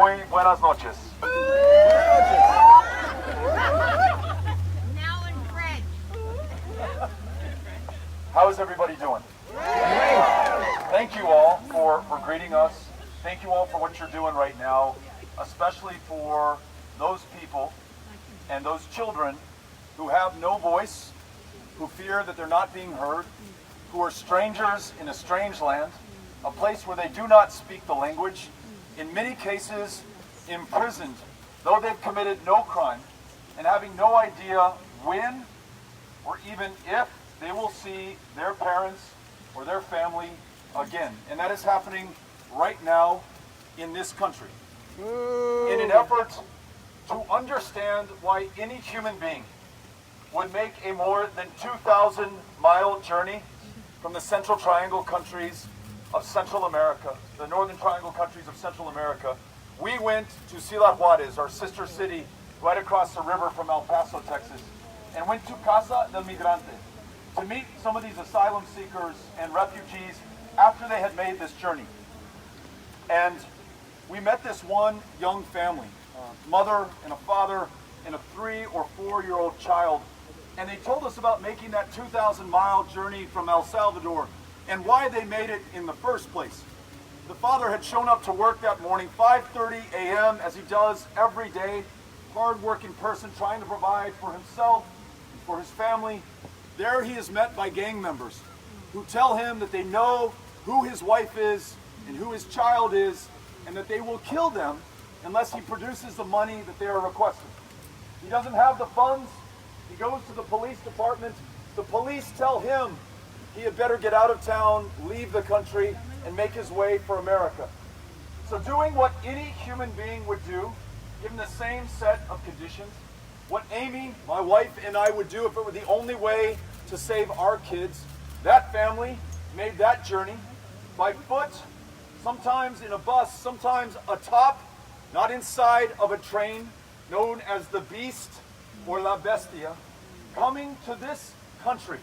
Muy buenas noches. Now in French. How is everybody doing? Thank you all for greeting us. Thank you all for what you're doing right now, especially for those people and those children who have no voice, who fear that they're not being heard, who are strangers in a strange land, a place where they do not speak the language, in many cases imprisoned, though they've committed no crime, and having no idea when or even if they will see their parents or their family again. And that is happening right now in this country. In an effort to understand why any human being would make a more than 2,000-mile journey from the Central Triangle countries of Central America, the Northern Triangle countries of Central America, we went to Ciudad Juarez, our sister city, right across the river from El Paso, Texas, and went to Casa del Migrante to meet some of these asylum seekers and refugees after they had made this journey. And we met this one young family, a mother and a father and a 3 or 4-year-old child, and they told us about making that 2,000-mile journey from El Salvador and why they made it in the first place. The father had shown up to work that morning, 5:30 a.m., as he does every day, hard-working person trying to provide for himself and for his family. There he is met by gang members who tell him that they know who his wife is and who his child is, and that they will kill them unless he produces the money that they are requesting. He doesn't have the funds. He goes to the police department. The police tell him he had better get out of town, leave the country, and make his way for America. So doing what any human being would do, given the same set of conditions, what Amy, my wife, and I would do if it were the only way to save our kids, that family made that journey by foot, sometimes in a bus, sometimes atop, not inside of a train, known as the Beast or La Bestia, coming to this country.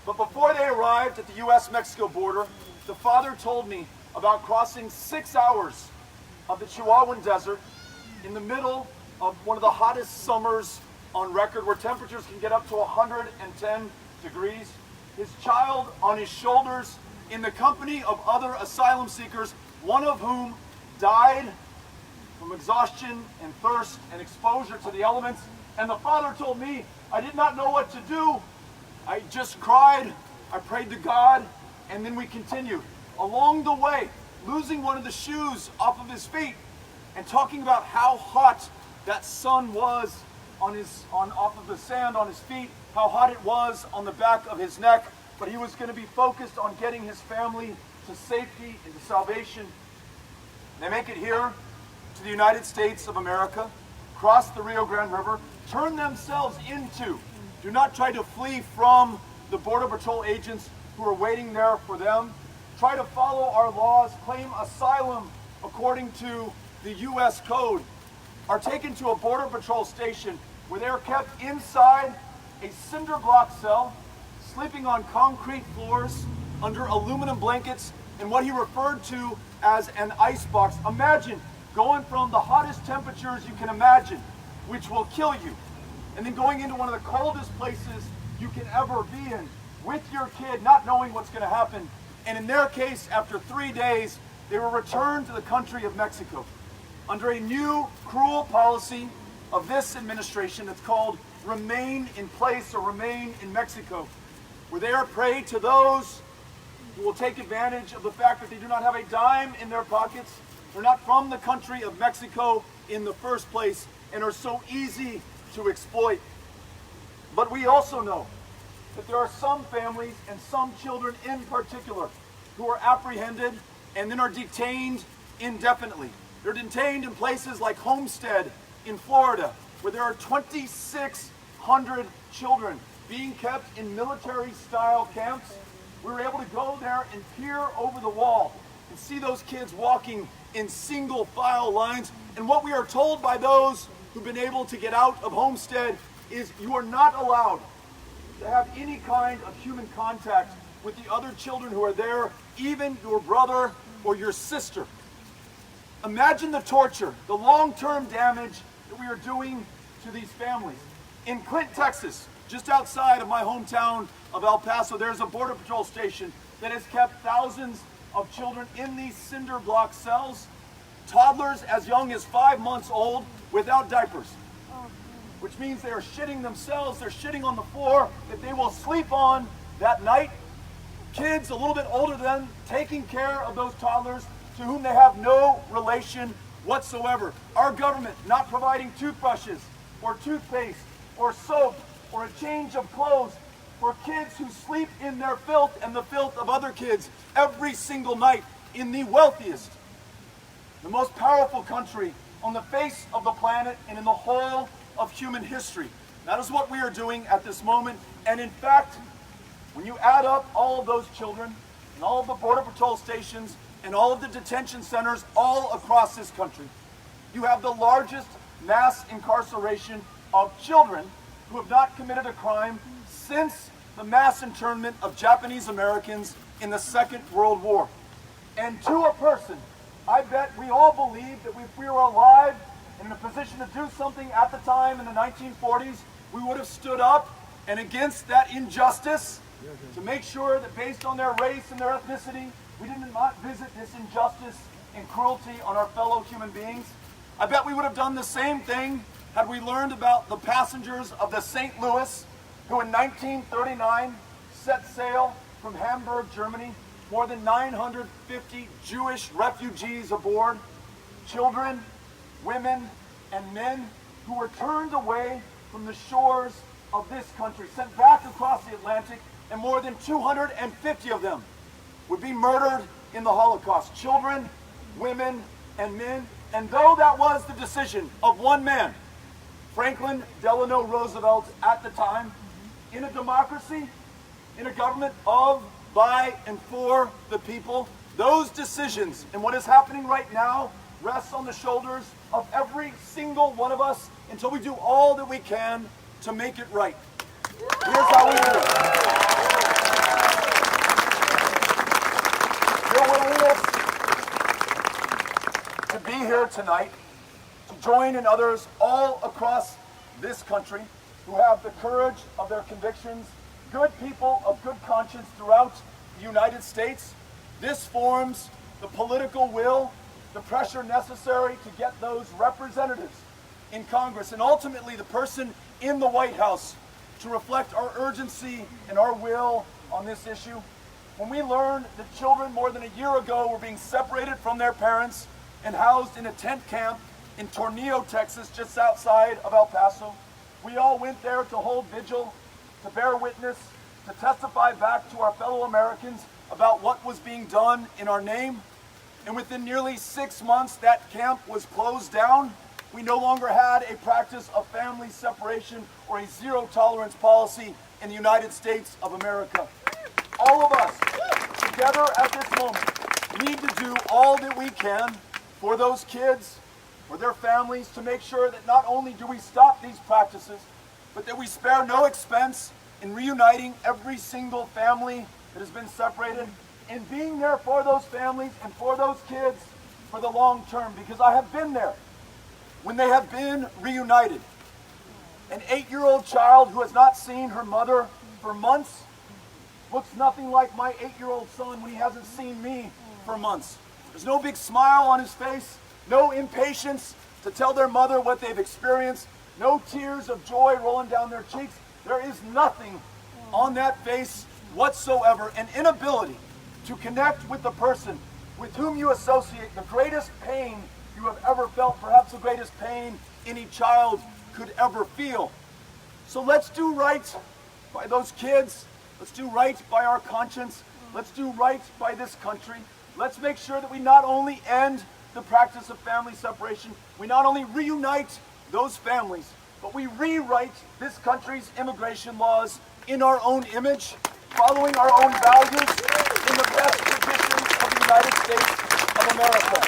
But before they arrived at the U.S.-Mexico border, the father told me about crossing 6 hours of the Chihuahuan Desert in the middle of one of the hottest summers on record, where temperatures can get up to 110 degrees. His child on his shoulders in the company of other asylum seekers, one of whom died from exhaustion and thirst and exposure to the elements. And the father told me, I did not know what to do. I just cried, I prayed to God, and then we continued. Along the way, losing one of the shoes off of his feet and talking about how hot that sun was off of the sand on his feet, how hot it was on the back of his neck, but he was going to be focused on getting his family to safety and to salvation. They make it here to the United States of America, cross the Rio Grande River, turn themselves into, do not try to flee from the Border Patrol agents who are waiting there for them, try to follow our laws, claim asylum according to the U.S. Code, are taken to a Border Patrol station where they are kept inside a cinder block cell, sleeping on concrete floors under aluminum blankets in what he referred to as an ice box. Imagine going from the hottest temperatures you can imagine, which will kill you, and then going into one of the coldest places you can ever be in with your kid, not knowing what's going to happen. And in their case, after 3 days, they were returned to the country of Mexico under a new cruel policy of this administration that's called Remain in Place or Remain in Mexico, where they are prey to those who will take advantage of the fact that they do not have a dime in their pockets, they're not from the country of Mexico in the first place, and are so easy to exploit. But we also know that there are some families and some children in particular who are apprehended and then are detained indefinitely. They're detained in places like Homestead in Florida, where there are 2,600 children being kept in military-style camps. We were able to go there and peer over the wall and see those kids walking in single file lines. And what we are told by those who've been able to get out of Homestead is you are not allowed to have any kind of human contact with the other children who are there, even your brother or your sister. Imagine the torture, the long-term damage that we are doing to these families. In Clint, Texas, just outside of my hometown of El Paso, there's a Border Patrol station that has kept thousands of children in these cinder block cells, toddlers as young as 5 months old without diapers, which means they are shitting themselves, they're shitting on the floor that they will sleep on that night. Kids a little bit older than them taking care of those toddlers to whom they have no relation whatsoever. Our government not providing toothbrushes or toothpaste or soap or a change of clothes for kids who sleep in their filth and the filth of other kids every single night in the wealthiest, the most powerful country on the face of the planet and in the whole of human history. That is what we are doing at this moment. And in fact, when you add up all of those children and all of the Border Patrol stations and all of the detention centers all across this country, you have the largest mass incarceration of children who have not committed a crime since the mass internment of Japanese Americans in the Second World War. And to a person, I bet we all believe that if we were alive and in a position to do something at the time in the 1940s, we would have stood up and against that injustice to make sure that based on their race and their ethnicity, we did not visit this injustice and cruelty on our fellow human beings. I bet we would have done the same thing had we learned about the passengers of the St. Louis, who in 1939 set sail from Hamburg, Germany, more than 950 Jewish refugees aboard, children, women, and men who were turned away from the shores of this country, sent back across the Atlantic, and more than 250 of them would be murdered in the Holocaust. Children, women, and men. And though that was the decision of one man, Franklin Delano Roosevelt at the time, in a democracy, in a government of, by, and for the people, those decisions and what is happening right now rests on the shoulders of every single one of us until we do all that we can to make it right. Here's how we do it. Your willingness to be here tonight, to join in others all across this country who have the courage of their convictions, good people of good conscience throughout the United States. This forms the political will, the pressure necessary to get those representatives in Congress and ultimately the person in the White House to reflect our urgency and our will on this issue. When we learned that children more than a year ago were being separated from their parents and housed in a tent camp in Tornillo, Texas, just outside of El Paso, we all went there to hold vigil, to bear witness, to testify back to our fellow Americans about what was being done in our name. And within nearly 6 months, that camp was closed down. We no longer had a practice of family separation or a zero-tolerance policy in the United States of America. All of us, together at this moment, need to do all that we can for those kids, for their families, to make sure that not only do we stop these practices, but that we spare no expense in reuniting every single family that has been separated, and being there for those families and for those kids for the long term, because I have been there when they have been reunited. An 8-year-old child who has not seen her mother for months looks nothing like my 8-year-old son when he hasn't seen me for months. There's no big smile on his face, no impatience to tell their mother what they've experienced, no tears of joy rolling down their cheeks. There is nothing on that face whatsoever, an inability to connect with the person with whom you associate the greatest pain you have ever felt, perhaps the greatest pain any child could ever feel. So let's do right by those kids. Let's do right by our conscience. Let's do right by this country. Let's make sure that we not only end the practice of family separation, we not only reunite those families, but we rewrite this country's immigration laws in our own image, following our own values in the best traditions of the United States of America.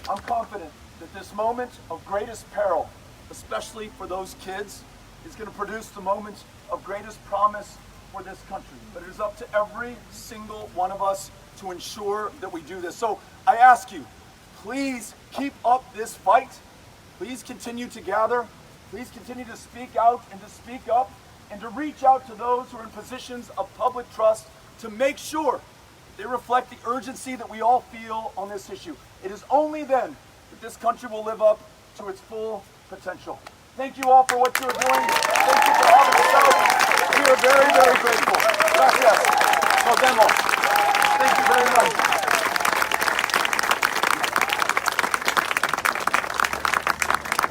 I'm confident that this moment of greatest peril, especially for those kids, is going to produce the moment of greatest promise for this country, but it is up to every single one of us to ensure that we do this. So I ask you, please keep up this fight. Please continue to gather. Please continue to speak out and to speak up and to reach out to those who are in positions of public trust to make sure they reflect the urgency that we all feel on this issue. It is only then that this country will live up to its full potential. Thank you all for what you are doing. Thank you for having us out. We are very, very grateful. Gracias. Nos vemos. Thank you very much.